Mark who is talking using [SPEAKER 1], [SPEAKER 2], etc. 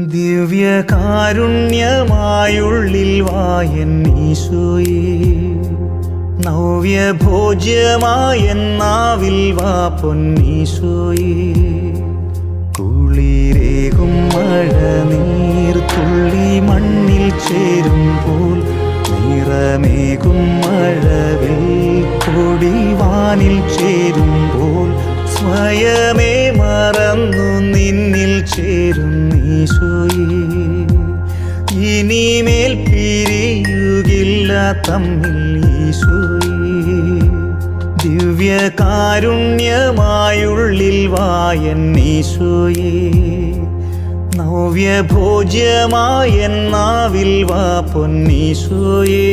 [SPEAKER 1] ദിവ്യകാരുണ്യമായുള്ളിൽ വായൻ ഈശോയേ, നവ്യഭോജ്യമായെന്നാവിൽ വാ പൊന്നീശോയേ. കുളിരേകും മഴനീർ തുള്ളി മണ്ണിൽ ചേരുമ്പോൾ, നിറമേകും മഴവിൽ കൊടി വാനിൽ ചേരുമ്പോൾ, സ്വയമേ മറന്നു നിന്നിൽ ചേരും ഈശോയേ. ഇനിമേൽ പിരിയുകില്ല തമ്മിൽ ഈശോയേ. ദിവ്യകാരുണ്യമായുള്ളിൽ വായൻ ഈശോയേ, നവ്യഭോജ്യമായെന്നാവിൽ വാ പൊന്നീശോയേ.